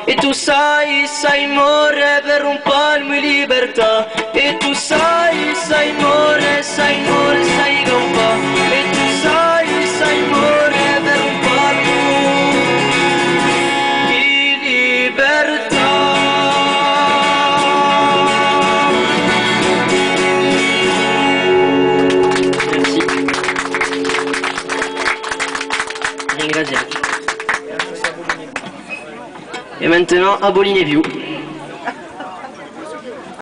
E tu sai morire per un palmo di libertà. E tu sai morire, sai campà. E tu sai morire per un palmo di libertà. Merci. Ringraziati. Et maintenant, abolinez-vous.